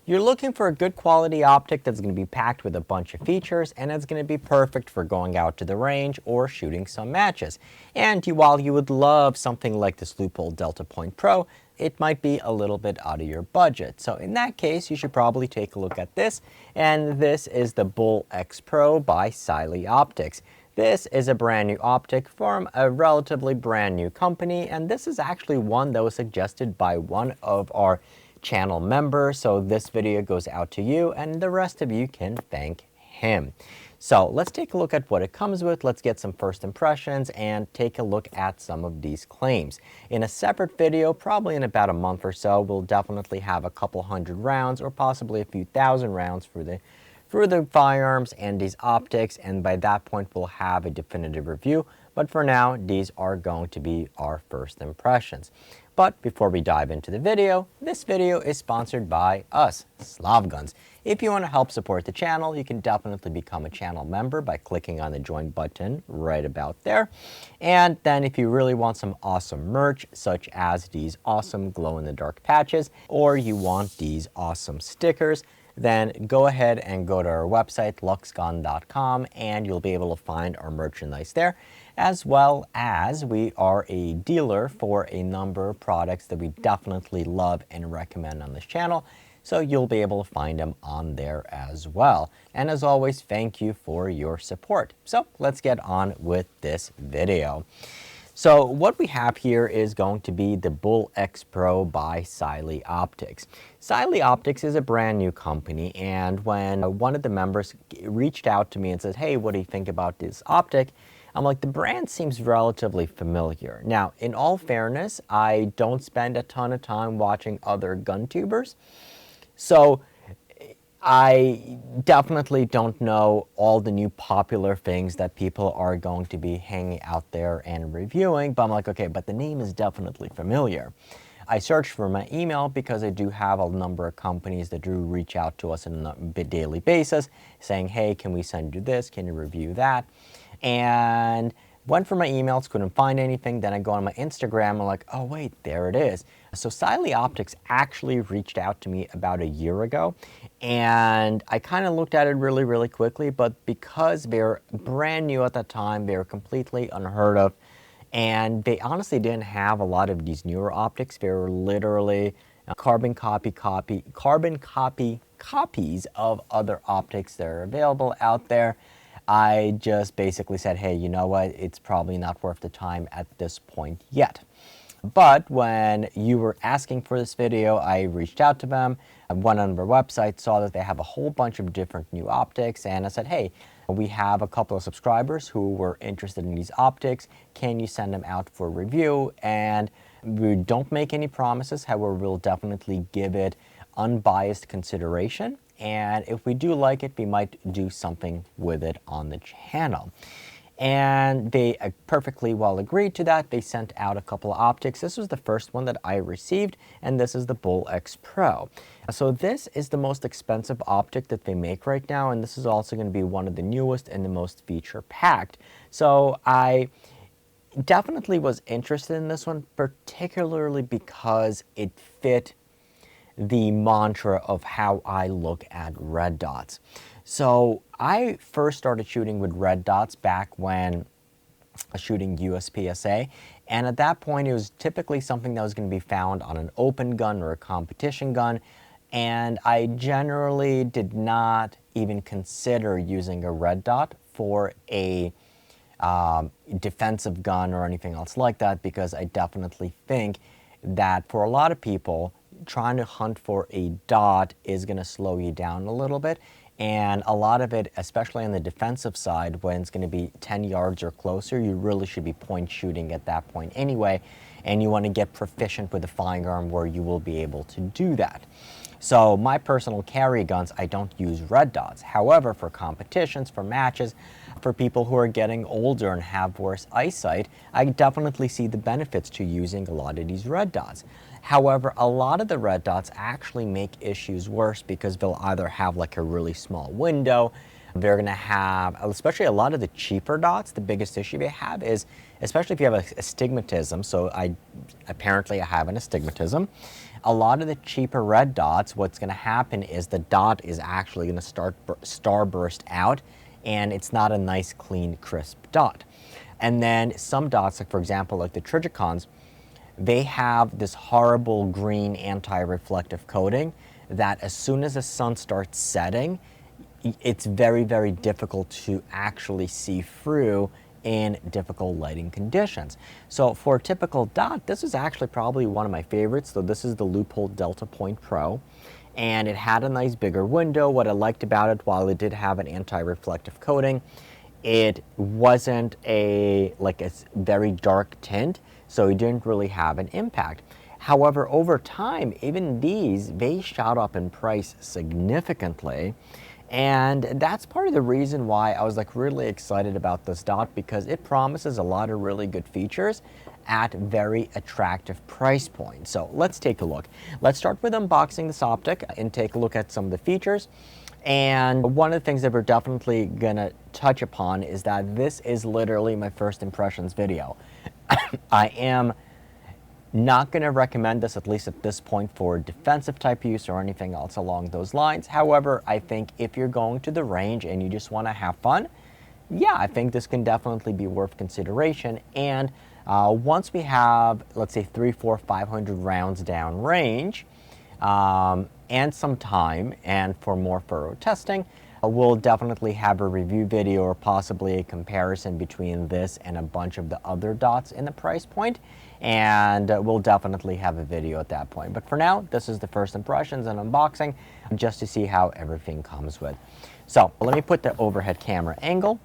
You're looking for a good quality optic that's going to be packed with a bunch of features, and it's going to be perfect for going out to the range or shooting some matches. And while you would love something like this Loophole Delta Point Pro, it might be a little bit out of your budget. So in that case, you should probably take a look at this. And this is the Bull X Pro by Cylee Optics. This is a brand new optic from a relatively brand new company, and this is actually one that was suggested by one of our channel members. So this video goes out to you, and the rest of you can thank him. So let's take a look at what it comes with. Let's get some first impressions and take a look at some of these claims. In a separate video, probably in about a month or so, we'll definitely have a couple hundred rounds or possibly a few thousand rounds for the firearms and these optics, and by that point we'll have a definitive review. But for now, these are going to be our first impressions. But before we dive into the video, this video is sponsored by us, Slavguns. If you want to help support the channel, you can definitely become a channel member by clicking on the join button right about there. And then if you really want some awesome merch, such as these awesome glow-in-the-dark patches, or you want these awesome stickers, then go ahead and go to our website, luxgun.com, and you'll be able to find our merchandise there, as well as we are a dealer for a number of products that we definitely love and recommend on this channel. So you'll be able to find them on there as well. And as always, thank you for your support. So let's get on with this video. So what we have here is going to be the Bull X Pro by Cylee Optics. Cylee Optics is a brand new company, and when one of the members reached out to me and said, hey, what do you think about this optic? I'm like, the brand seems relatively familiar. Now, in all fairness, I don't spend a ton of time watching other gun tubers, so I definitely don't know all the new popular things that people are going to be hanging out there and reviewing, but I'm like, okay, but the name is definitely familiar. I searched for my email because I do have a number of companies that do reach out to us on a daily basis saying, hey, can we send you this? Can you review that? And went for my emails, couldn't find anything. Then I go on my Instagram, I'm like, oh wait, there it is. So Cylee Optics actually reached out to me about a year ago, and I kind of looked at it really quickly, but because they're brand new at the time, they were completely unheard of, and they honestly didn't have a lot of these newer optics. They were literally carbon copy copies of other optics that are available out there. I just basically said, hey, you know what, it's probably not worth the time at this point yet. But when you were asking for this video, I reached out to them. I went on their website, saw that they have a whole bunch of different new optics, and I said, hey, we have a couple of subscribers who were interested in these optics. Can you send them out for review? And we don't make any promises. However, we'll definitely give it unbiased consideration. And if we do like it, we might do something with it on the channel. And they perfectly well agreed to that. They sent out a couple of optics. This was the first one that I received, and this is the Bull X Pro. So this is the most expensive optic that they make right now, and this is also going to be one of the newest and the most feature-packed. So I definitely was interested in this one, particularly because it fit the mantra of how I look at red dots. So I first started shooting with red dots back when I was shooting USPSA, and at that point it was typically something that was going to be found on an open gun or a competition gun, and I generally did not even consider using a red dot for a defensive gun or anything else like that, because I definitely think that for a lot of people, trying to hunt for a dot is going to slow you down a little bit. And a lot of it, especially on the defensive side, when it's going to be 10 yards or closer, you really should be point shooting at that point anyway. And you want to get proficient with the firearm where you will be able to do that. So my personal carry guns, I don't use red dots. However, for competitions, for matches, for people who are getting older and have worse eyesight, I definitely see the benefits to using a lot of these red dots. However, a lot of the red dots actually make issues worse because they'll either have like a really small window, They're going to have, especially a lot of the cheaper dots, the biggest issue they have is, especially if you have astigmatism, so apparently I have an astigmatism, a lot of the cheaper red dots, what's going to happen is the dot is actually going to start starburst out, and it's not a nice, clean, crisp dot. And then some dots, like for example, like the Trigicons, they have this horrible green anti-reflective coating that as soon as the sun starts setting, it's very, very difficult to actually see through in difficult lighting conditions. So for a typical dot, this is actually probably one of my favorites. So this is the Loophole Delta Point Pro, and it had a nice bigger window. What I liked about it, while it did have an anti-reflective coating, it wasn't like a very dark tint, so it didn't really have an impact. However, over time, even these, they shot up in price significantly. And that's part of the reason why I was like really excited about this dot, because it promises a lot of really good features at very attractive price points. So let's take a look. Let's start with unboxing this optic and take a look at some of the features. And one of the things that we're definitely gonna touch upon is that this is literally my first impressions video. I am not going to recommend this, at least at this point, for defensive type use or anything else along those lines. However, I think if you're going to the range and you just want to have fun, yeah, I think this can definitely be worth consideration. And once we have, let's say, 300, 400, 500 rounds down range and some time, and for more thorough testing, we'll definitely have a review video or possibly a comparison between this and a bunch of the other dots in the price point. And we'll definitely have a video at that point. But for now, this is the first impressions and unboxing, just to see how everything comes with. So let me put the overhead camera angle,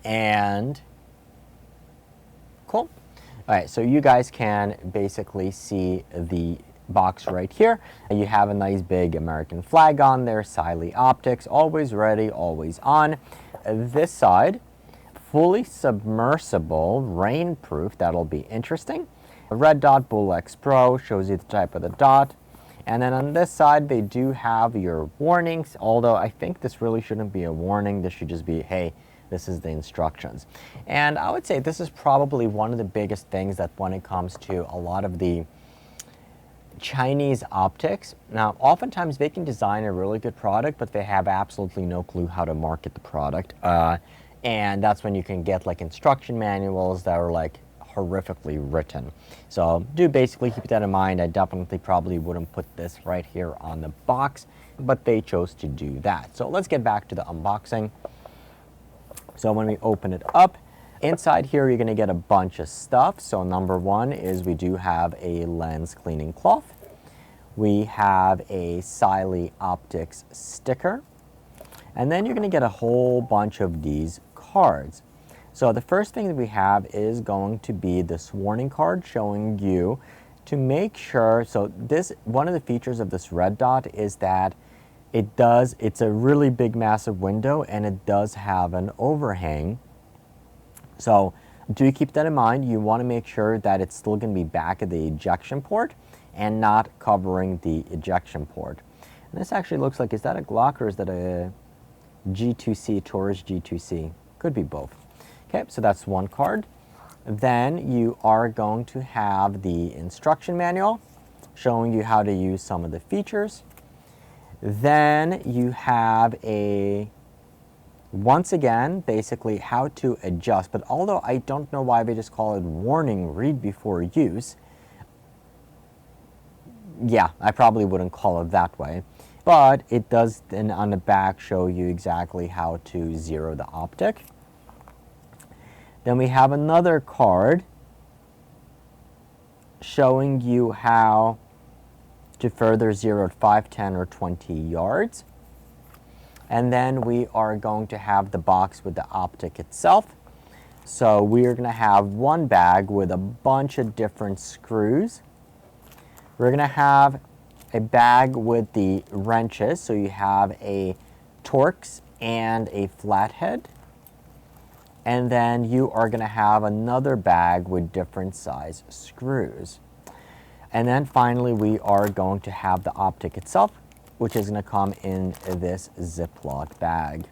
and cool. All right, so you guys can basically see the box right here. You have a nice big American flag on there, Cylee Optics, always ready, always on. This side, fully submersible, rainproof, that'll be interesting. A red dot Bull X Pro shows you the type of the dot. And then on this side, they do have your warnings, although I think this really shouldn't be a warning. This should just be, hey, this is the instructions. And I would say this is probably one of the biggest things that when it comes to a lot of the Chinese optics. Now, oftentimes they can design a really good product, but they have absolutely no clue how to market the product. And that's when you can get like instruction manuals that are like horrifically written. So do basically keep that in mind. I definitely probably wouldn't put this right here on the box, but they chose to do that. So let's get back to the unboxing. So when we open it up, inside here you're going to get a bunch of stuff. So number one is we do have a lens cleaning cloth. We have a Cylee Optics sticker. And then you're going to get a whole bunch of these cards. So the first thing that we have is going to be this warning card showing you to make sure. So this, one of the features of this red dot is that it's a really big massive window, and it does have an overhang. So do keep that in mind. You want to make sure that it's still going to be back at the ejection port and not covering the ejection port. And this actually looks like, is that a Glock or is that a G2C, Taurus G2C? Could be both. Okay, so that's one card. Then you are going to have the instruction manual showing you how to use some of the features. Then you have once again, basically how to adjust. But although I don't know why they just call it warning, read before use. Yeah, I probably wouldn't call it that way. But it does then on the back show you exactly how to zero the optic. Then we have another card showing you how to further zero at 5, 10, or 20 yards. And then we are going to have the box with the optic itself. So we're going to have one bag with a bunch of different screws. We're going to have a bag with the wrenches. So you have a Torx and a flathead. And then you are going to have another bag with different size screws. And then finally we are going to have the optic itself. which is going to come in this Ziploc bag.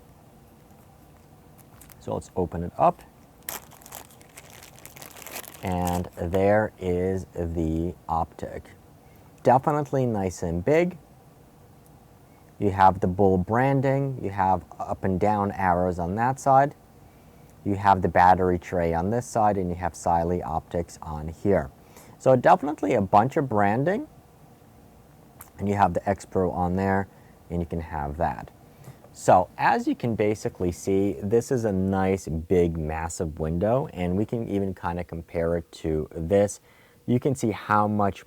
So let's open it up. And there is the optic. Definitely nice and big. You have the Bull branding, you have up and down arrows on that side, you have the battery tray on this side, and you have Cylee Optics on here. So definitely a bunch of branding, and you have the X Pro on there, and you can have that. So as you can basically see, this is a nice big massive window, and we can even kind of compare it to this. You can see how much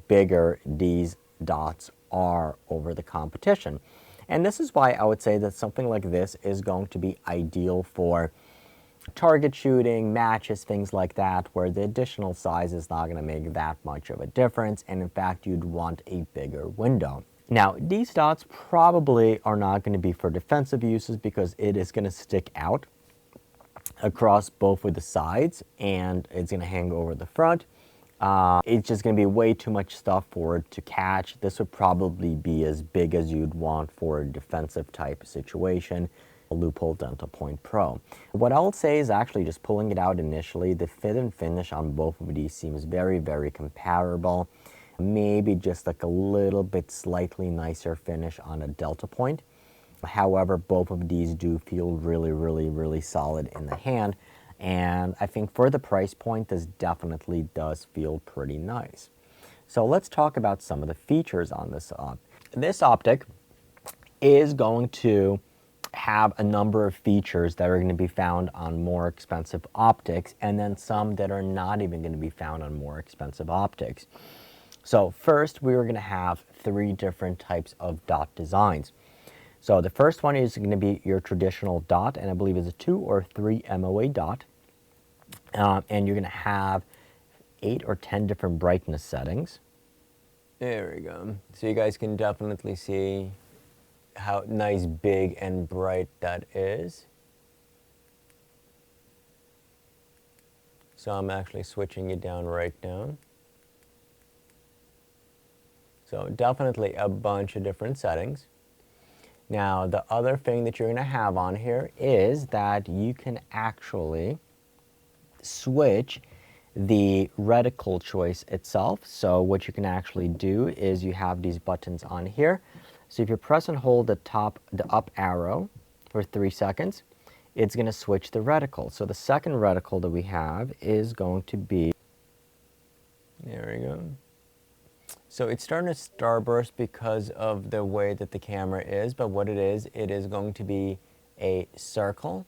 bigger these dots are over the competition. And this is why I would say that something like this is going to be ideal for target shooting, matches, things like that, where the additional size is not going to make that much of a difference, and in fact you'd want a bigger window. Now these dots probably are not going to be for defensive uses because it is going to stick out across both of the sides and it's going to hang over the front. It's just going to be way too much stuff for it to catch. This would probably be as big as you'd want for a defensive type situation, a Loophole Dental Point Pro. What I'll say is actually just pulling it out initially, the fit and finish on both of these seems very, very comparable. Maybe just like a little bit slightly nicer finish on a Delta Point. However, both of these do feel really, really, really solid in the hand. And I think for the price point, this definitely does feel pretty nice. So let's talk about some of the features on this optic. This optic is going to have a number of features that are going to be found on more expensive optics, and then some that are not even going to be found on more expensive optics. So first, we are going to have 3 different types of dot designs. So the first one is going to be your traditional dot, and I believe it's a 2 or 3 MOA dot. And you're going to have 8 or 10 different brightness settings. There we go. So you guys can definitely see how nice, big, and bright that is. So I'm actually switching it down right down. So definitely a bunch of different settings. Now the other thing that you're going to have on here is that you can actually switch the reticle choice itself. So what you can actually do is you have these buttons on here. So if you press and hold the up arrow for 3 seconds, it's going to switch the reticle. So the second reticle that we have is going to be, there we go. So it's starting to starburst because of the way that the camera is, but what it is going to be a circle.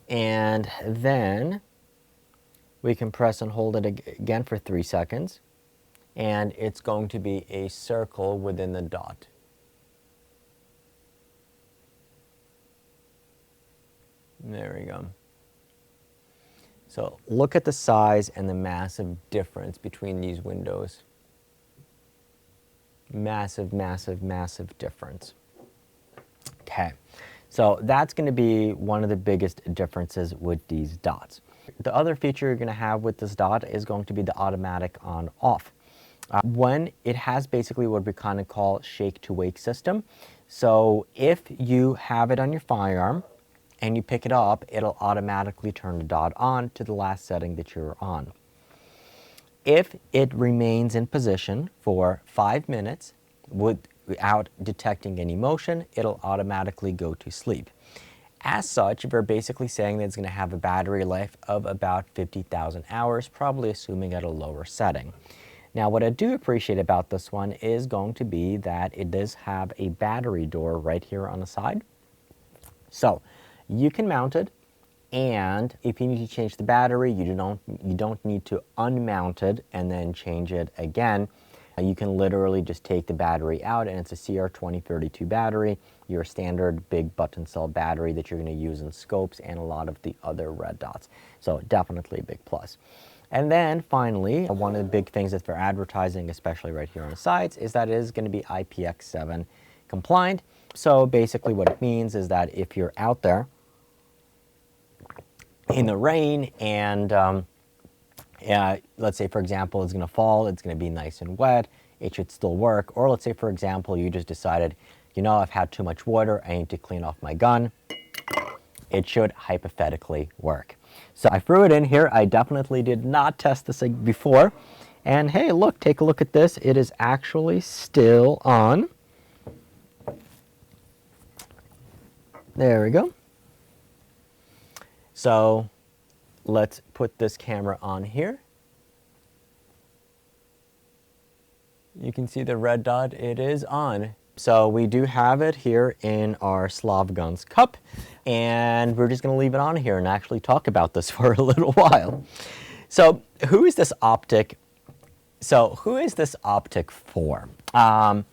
And then we can press and hold it again for 3 seconds, and it's going to be a circle within the dot. There we go. So look at the size and the massive difference between these windows. Massive, massive, massive difference. Okay, so that's going to be one of the biggest differences with these dots. The other feature you're going to have with this dot is going to be the automatic on-off. When it has basically what we kind of call shake-to-wake system. So if you have it on your firearm and you pick it up, it'll automatically turn the dot on to the last setting that you're on. If it remains in position for 5 minutes without detecting any motion, it'll automatically go to sleep. As such, we're basically saying that it's going to have a battery life of about 50,000 hours, probably assuming at a lower setting. Now, what I do appreciate about this one is going to be that it does have a battery door right here on the side. So you can mount it, and if you need to change the battery, you don't need to unmount it and then change it again. You can literally just take the battery out, and it's a CR2032 battery, your standard big button cell battery that you're going to use in scopes and a lot of the other red dots. So definitely a big plus. And then finally, one of the big things that's for advertising, especially right here on the sides, is that it is going to be IPX7 compliant. So basically what it means is that if you're out there in the rain and let's say, for example, it's going to fall, it's going to be nice and wet, it should still work. Or let's say, for example, you just decided, you know, I've had too much water, I need to clean off my gun. It should hypothetically work. So I threw it in here. I definitely did not test this before. And hey, look, take a look at this. It is actually still on. There we go. So let's put this camera on here. You can see the red dot, it is on. So we do have it here in our Slav Guns cup, and we're just gonna leave it on here and actually talk about this for a little while. So who is this optic? So who is this optic for? I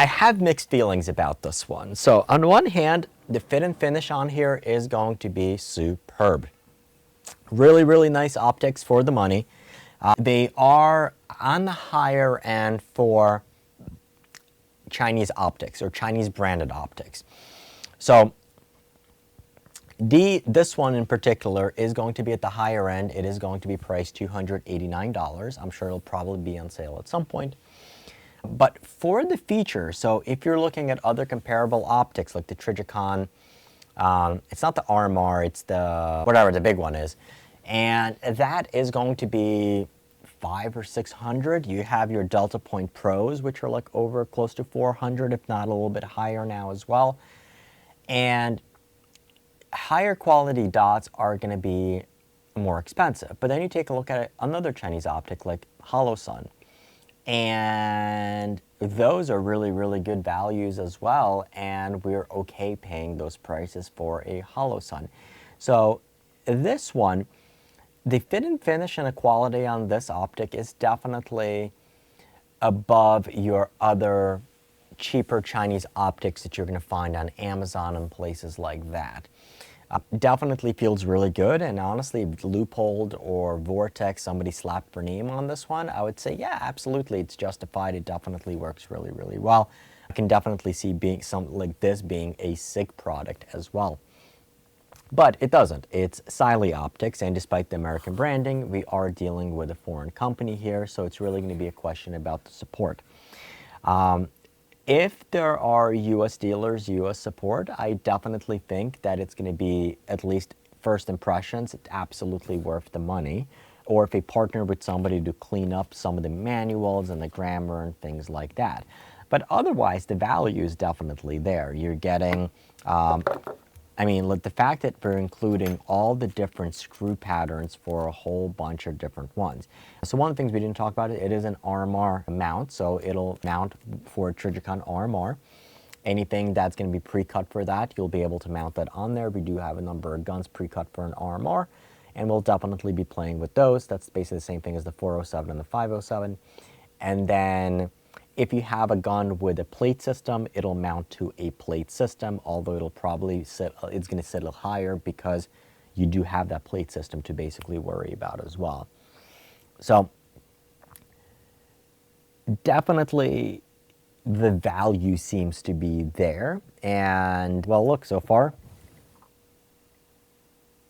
have mixed feelings about this one. So on one hand, the fit and finish on here is going to be superb. Really, really nice optics for the money. They are on the higher end for Chinese optics or Chinese branded optics. So this one in particular is going to be at the higher end. It is going to be priced $289. I'm sure it'll probably be on sale at some point. But for the feature, so if you're looking at other comparable optics like the Trijicon, it's not the RMR, it's the whatever the big one is, and that is going to be $500 or $600. You have your Delta Point Pros, which are like over close to $400, if not a little bit higher now as well. And higher quality dots are going to be more expensive. But then you take a look at another Chinese optic like HoloSun, and those are really, really good values as well, and we're okay paying those prices for a HoloSun. So this one, the fit and finish and the quality on this optic is definitely above your other cheaper Chinese optics that you're going to find on Amazon and places like that. Definitely feels really good, and honestly, if Leupold or Vortex, somebody slapped their name on this one, I would say, yeah, absolutely, it's justified. It definitely works really, really well. I can definitely see being something like this being a SIG product as well. But it doesn't. It's Cylee Optics, and despite the American branding, we are dealing with a foreign company here, so it's really going to be a question about the support. If there are U.S. dealers, U.S. support, I definitely think that it's going to be, at least first impressions, it's absolutely worth the money. Or if they partner with somebody to clean up some of the manuals and the grammar and things like that. But otherwise, the value is definitely there. You're getting, I mean, the fact that we're including all the different screw patterns for a whole bunch of different ones. So one of the things we didn't talk about, it is an RMR mount, so it'll mount for a Trijicon RMR. Anything that's going to be pre-cut for that, you'll be able to mount that on there. We do have a number of guns pre-cut for an RMR, and we'll definitely be playing with those. That's basically the same thing as the 407 and the 507. And then if you have a gun with a plate system, it'll mount to a plate system, although it'll probably sit, it's going to sit a little higher because you do have that plate system to basically worry about as well. So definitely the value seems to be there. And well, look, so far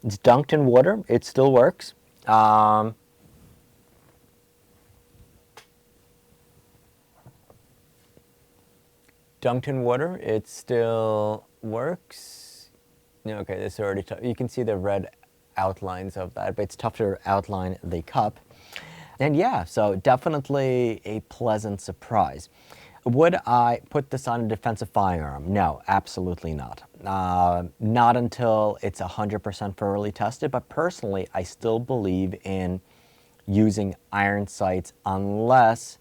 it's dunked in water. It still works. Dunked in water, it still works. Okay, this is already tough. You can see the red outlines of that, but it's tough to outline the cup. And yeah, so definitely a pleasant surprise. Would I put this on a defensive firearm? No, absolutely not. Not until it's 100% thoroughly tested, but personally, I still believe in using iron sights unless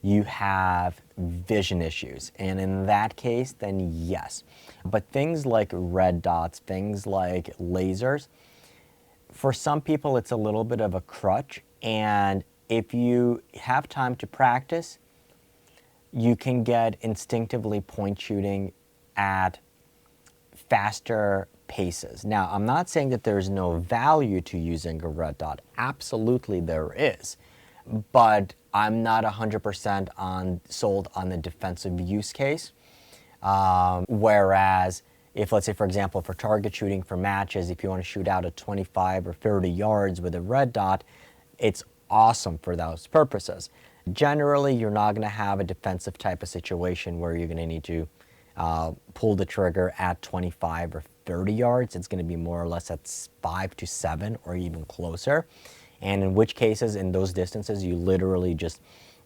you have vision issues. And in that case, then yes. But things like red dots, things like lasers, for some people it's a little bit of a crutch. And if you have time to practice, you can get instinctively point shooting at faster paces. Now, I'm not saying that there's no value to using a red dot. Absolutely there is. But I'm not 100% sold on the defensive use case. Whereas if, let's say, for example, for target shooting for matches, if you want to shoot out at 25 or 30 yards with a red dot, it's awesome for those purposes. Generally, you're not going to have a defensive type of situation where you're going to need to pull the trigger at 25 or 30 yards. It's going to be more or less at 5 to 7 or even closer. And in which cases, in those distances, you literally just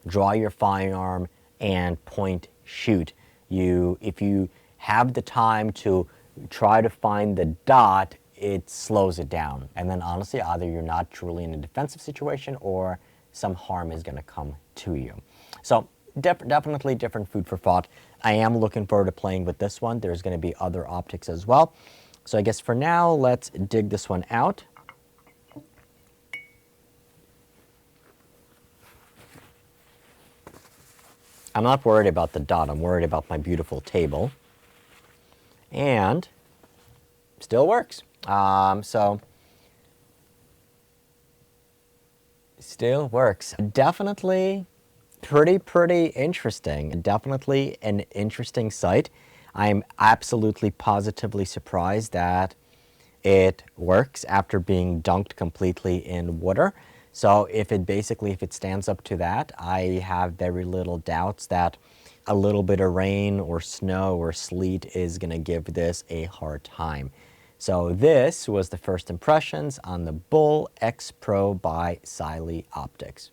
draw your firearm and point, shoot. If you have the time to try to find the dot, it slows it down. And then honestly, either you're not truly in a defensive situation or some harm is going to come to you. So definitely different food for thought. I am looking forward to playing with this one. There's going to be other optics as well. So I guess for now, let's dig this one out. I'm not worried about the dot. I'm worried about my beautiful table. And still works. So still works. Definitely pretty interesting. Definitely an interesting sight. I'm absolutely positively surprised that it works after being dunked completely in water. So if it stands up to that, I have very little doubts that a little bit of rain or snow or sleet is going to give this a hard time. So this was the first impressions on the Bull X Pro by Cylee Optics.